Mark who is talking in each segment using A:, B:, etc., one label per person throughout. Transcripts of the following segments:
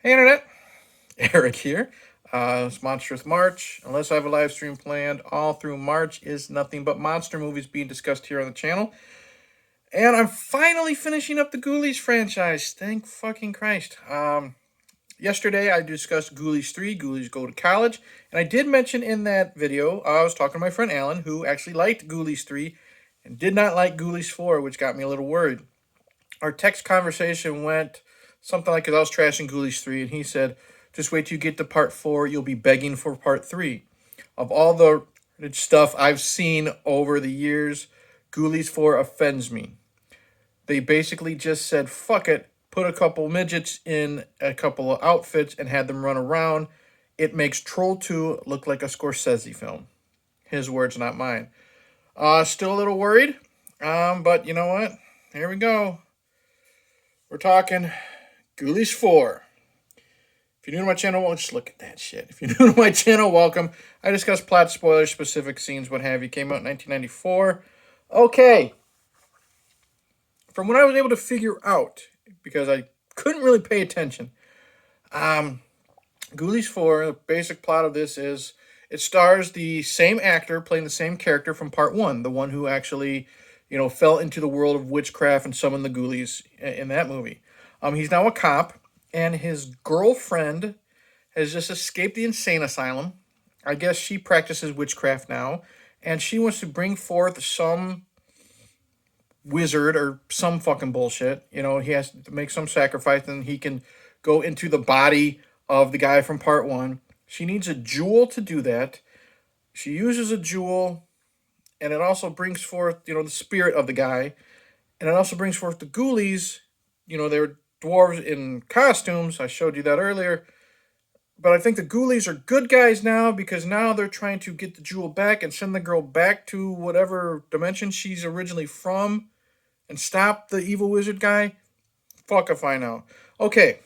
A: Hey Internet, Eric here. It's Monstrous March. Unless I have a live stream planned, all through March is nothing but monster movies being discussed here on the channel. And I'm finally finishing up the Ghoulies franchise. Thank fucking Christ. Yesterday I discussed Ghoulies 3, Ghoulies Go to College. And I did mention in that video, I was talking to my friend Alan, who actually liked Ghoulies 3 and did not like Ghoulies 4, which got me a little worried. Our text conversation went something like, because I was trashing Ghoulies 3, and he said, just wait till you get to part 4, you'll be begging for part 3. Of all the stuff I've seen over the years, Ghoulies 4 offends me. They basically just said, fuck it, put a couple midgets in a couple of outfits and had them run around. It makes Troll 2 look like a Scorsese film. His words, not mine. Still a little worried, but you know what? Here we go. We're talking Ghoulies 4. If you're new to my channel, well, just look at that shit. If you're new to my channel, welcome. I discuss plot, spoilers, specific scenes, what have you. Came out in 1994. Okay. From what I was able to figure out, because I couldn't really pay attention, Ghoulies 4, the basic plot of this is, it stars the same actor playing the same character from part 1, the one who actually, fell into the world of witchcraft and summoned the ghoulies in that movie. He's now a cop, and his girlfriend has just escaped the insane asylum. I guess she practices witchcraft now, and she wants to bring forth some wizard or some fucking bullshit. He has to make some sacrifice, and he can go into the body of the guy from part 1. She needs a jewel to do that. She uses a jewel, and it also brings forth, the spirit of the guy. And it also brings forth the ghoulies. They're dwarves in costumes. I showed you that earlier. But I think the ghoulies are good guys now, because now they're trying to get the jewel back and send the girl back to whatever dimension she's originally from and stop the evil wizard guy. Fuck if I know. Okay.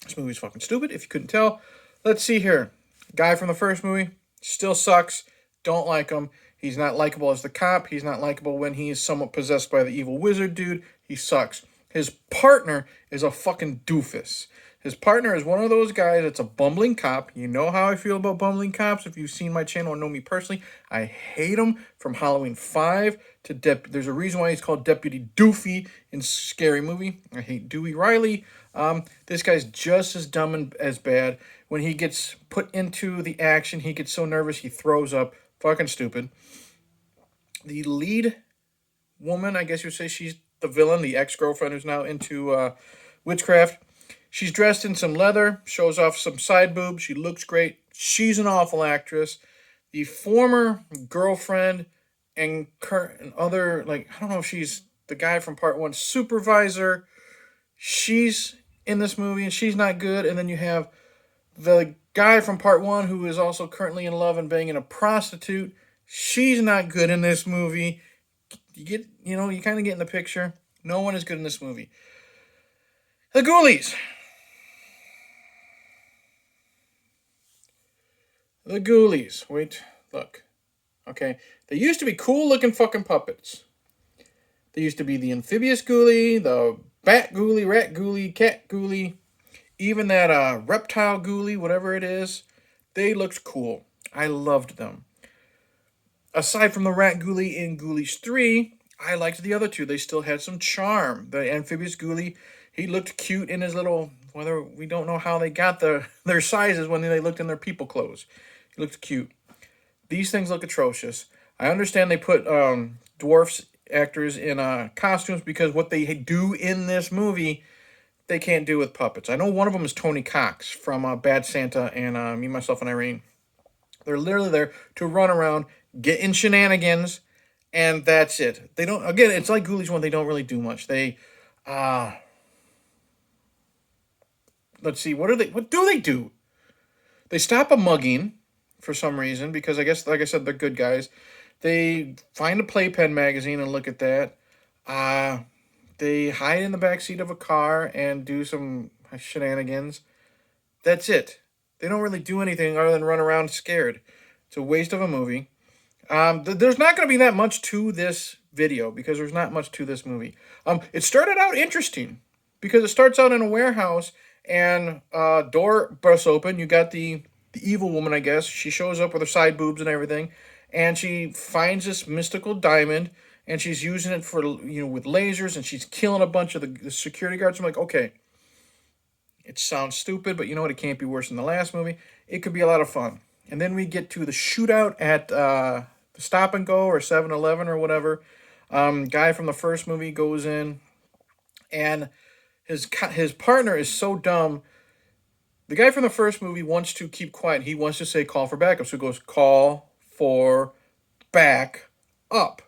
A: This movie's fucking stupid, if you couldn't tell. Let's see here. Guy from the first movie still sucks. Don't like him. He's not likable as the cop. He's not likable when he is somewhat possessed by the evil wizard dude. He sucks. His partner is a fucking doofus. His partner is one of those guys that's a bumbling cop. You know how I feel about bumbling cops. If you've seen my channel or know me personally, I hate him from Halloween 5 to There's a reason why he's called Deputy Doofy in Scary Movie. I hate Dewey Riley. This guy's just as dumb and as bad. When he gets put into the action, he gets so nervous he throws up. Fucking stupid. The lead woman, I guess you'd say she's the villain, the ex-girlfriend who's now into witchcraft. She's dressed in some leather, shows off some side boobs. She looks great. She's an awful actress. The former girlfriend and other, I don't know if she's the guy from part 1 supervisor. She's in this movie and she's not good. And then you have the guy from part 1 who is also currently in love and banging a prostitute. She's not good in this movie. You kind of get in the picture. No one is good in this movie. The Ghoulies. The Ghoulies. Wait, look. Okay. They used to be cool looking fucking puppets. They used to be the amphibious ghoulie, the bat ghoulie, rat ghoulie, cat ghoulie, even that reptile ghoulie, whatever it is. They looked cool. I loved them. Aside from the rat ghoulie in Ghoulies 3, I liked the other two. They still had some charm. The amphibious ghoulie, he looked cute in his little, whether we don't know how they got their sizes when they looked in their people clothes. He looked cute. These things look atrocious. I understand they put dwarfs actors in costumes because what they do in this movie, they can't do with puppets. I know one of them is Tony Cox from Bad Santa and Me, Myself, and Irene. They're literally there to run around, get in shenanigans, and that's it. They don't, again, it's like Ghoulies 1, they don't really do much. They, let's see, what do they do? They stop a mugging for some reason, because I guess, like I said, they're good guys. They find a Playpen magazine and look at that. They hide in the backseat of a car and do some shenanigans. That's it. They don't really do anything other than run around scared. It's a waste of a movie. There's not going to be that much to this video, because there's not much to this movie. It started out interesting, because it starts out in a warehouse, and door bursts open. You got the evil woman, I guess. She shows up with her side boobs and everything, and she finds this mystical diamond, and she's using it for, with lasers, and she's killing a bunch of the security guards. I'm like, okay, it sounds stupid, but you know what? It can't be worse than the last movie. It could be a lot of fun. And then we get to the shootout at the Stop and Go or 7-Eleven or whatever. Guy from the first movie goes in, and his partner is so dumb. The guy from the first movie wants to keep quiet. He wants to say call for backup. So he goes, call for back up.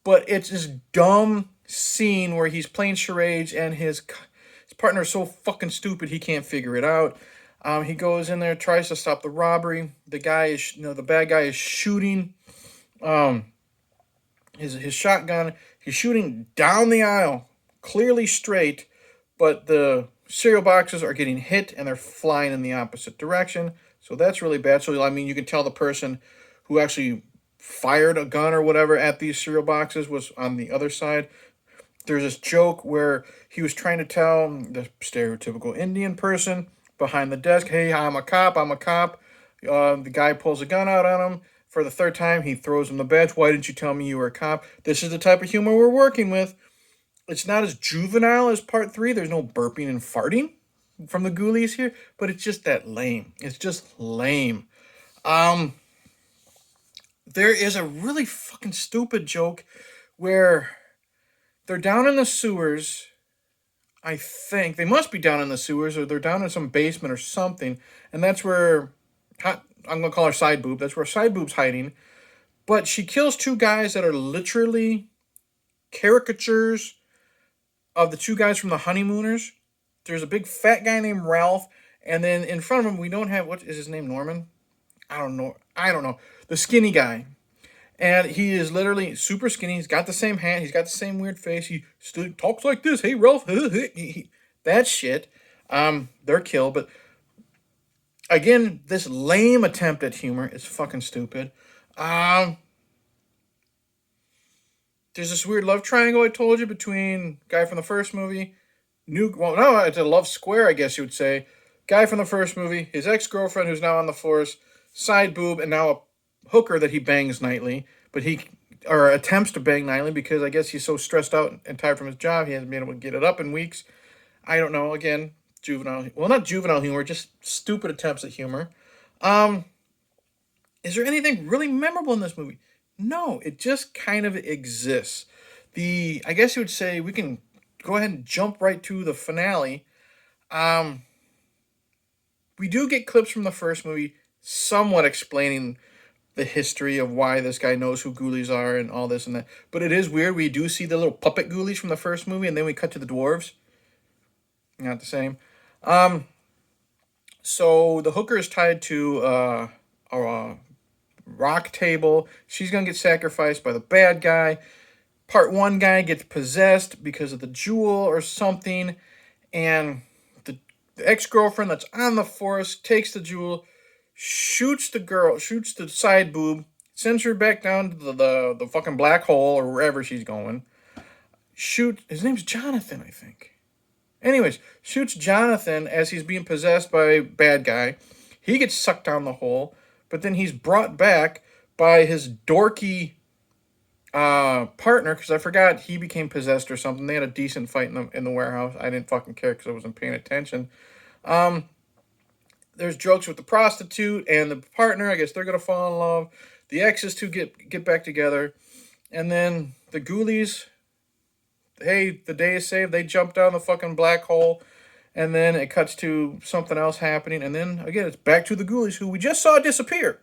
A: But it's this dumb scene where he's playing charades, and his partner is so fucking stupid he can't figure it out. He goes in there, tries to stop the robbery. The guy is, the bad guy is shooting his shotgun. He's shooting down the aisle, clearly straight, but the cereal boxes are getting hit and they're flying in the opposite direction. So that's really bad. So, I mean, you can tell the person who actually fired a gun or whatever at these cereal boxes was on the other side. There's this joke where he was trying to tell the stereotypical Indian person behind the desk, hey, I'm a cop, I'm a cop. The guy pulls a gun out on him. For the third time, he throws him the badge. Why didn't you tell me you were a cop? This is the type of humor we're working with. It's not as juvenile as part 3. There's no burping and farting from the Ghoulies here, but it's just that lame. It's just lame. There is a really fucking stupid joke where they're down in the sewers. I think they must be down in the sewers, or they're down in some basement or something, and that's where I'm gonna call her Side Boob. That's where Side Boob's hiding. But she kills two guys that are literally caricatures of the two guys from the Honeymooners. There's a big fat guy named Ralph, and then in front of him we don't have, what is his name, Norman? I don't know. The skinny guy. And he is literally super skinny. He's got the same hat. He's got the same weird face. He still talks like this. Hey, Ralph. That shit. They're killed. But again, this lame attempt at humor is fucking stupid. There's this weird love triangle I told you between guy from the first movie, it's a love square, I guess you would say. Guy from the first movie, his ex-girlfriend who's now on the force, Side Boob, and now a hooker that he bangs nightly, or attempts to bang nightly because I guess he's so stressed out and tired from his job he hasn't been able to get it up in weeks. I don't know. Again, not juvenile humor, just stupid attempts at humor. Is there anything really memorable in this movie? No, it just kind of exists. I guess you would say we can go ahead and jump right to the finale. We do get clips from the first movie somewhat explaining the history of why this guy knows who Ghoulies are and all this and that. But it is weird. We do see the little puppet Ghoulies from the first movie, and then we cut to the dwarves. Not the same. So the hooker is tied to a rock table. She's going to get sacrificed by the bad guy. Part 1 guy gets possessed because of the jewel or something. And the ex-girlfriend that's on the force takes the jewel, shoots the Side Boob, sends her back down to the fucking black hole or wherever she's going. His name's Johnathan, I think. Anyways, shoots Johnathan as he's being possessed by a bad guy. He gets sucked down the hole, but then he's brought back by his dorky partner, because I forgot he became possessed or something. They had a decent fight in the warehouse. I didn't fucking care because I wasn't paying attention. There's jokes with the prostitute and the partner. I guess they're gonna fall in love. The exes two get back together, and then the Ghoulies. Hey, the day is saved. They jump down the fucking black hole, and then it cuts to something else happening, and then again it's back to the Ghoulies who we just saw disappear.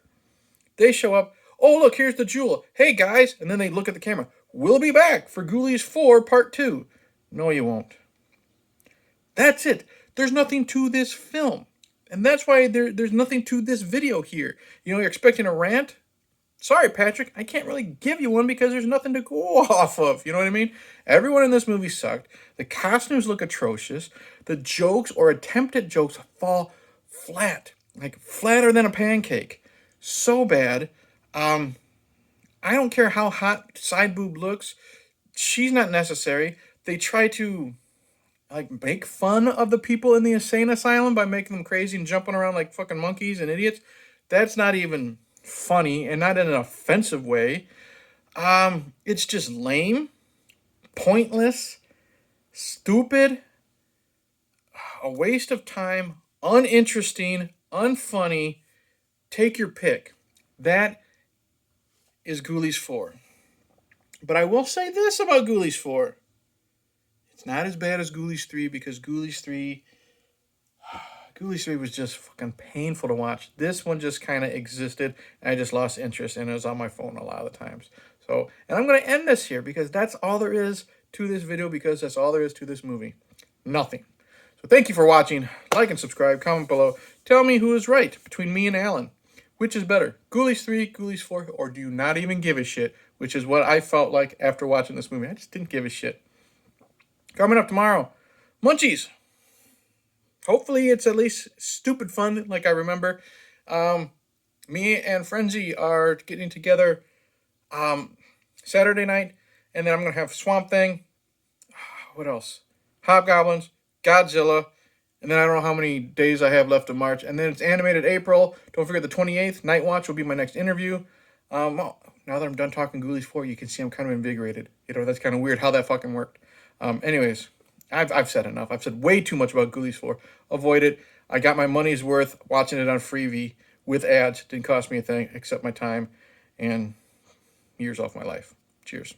A: They show up. Oh look, here's the jewel. Hey guys, and then they look at the camera. We'll be back for Ghoulies 4 Part 2. No, you won't. That's it. There's nothing to this film. And that's why there's nothing to this video here. You're expecting a rant? Sorry, Patrick, I can't really give you one because there's nothing to go off of. You know what I mean? Everyone in this movie sucked. The costumes look atrocious. The jokes or attempted jokes fall flat. Like flatter than a pancake. So bad. I don't care how hot Side Boob looks. She's not necessary. They try to like make fun of the people in the insane asylum by making them crazy and jumping around like fucking monkeys and idiots. That's not even funny, and not in an offensive way. It's just lame, pointless, stupid, a waste of time, uninteresting, unfunny. Take your pick. That is Ghoulies 4. But I will say this about Ghoulies 4. It's not as bad as Ghoulies 3, because Ghoulies 3 was just fucking painful to watch. This one just kind of existed, and I just lost interest, and it was on my phone a lot of the times. So, and I'm going to end this here, because that's all there is to this video, because that's all there is to this movie. Nothing. So thank you for watching. Like and subscribe. Comment below. Tell me who is right between me and Alan. Which is better, Ghoulies 3, Ghoulies 4, or do you not even give a shit? Which is what I felt like after watching this movie. I just didn't give a shit. Coming up tomorrow, Munchies. Hopefully it's at least stupid fun like I remember. Me and Frenzy are getting together Saturday night, and then I'm going to have Swamp Thing. What else? Hobgoblins, Godzilla, and then I don't know how many days I have left of March. And then it's animated April. Don't forget the 28th. Night Watch will be my next interview. Well, now that I'm done talking Ghoulies 4, you can see I'm kind of invigorated. You know, that's kind of weird how that fucking worked. Anyways, I've said enough. I've said way too much about Ghoulies 4. Avoid it. I got my money's worth watching it on Freevee with ads. Didn't cost me a thing except my time and years off my life. Cheers.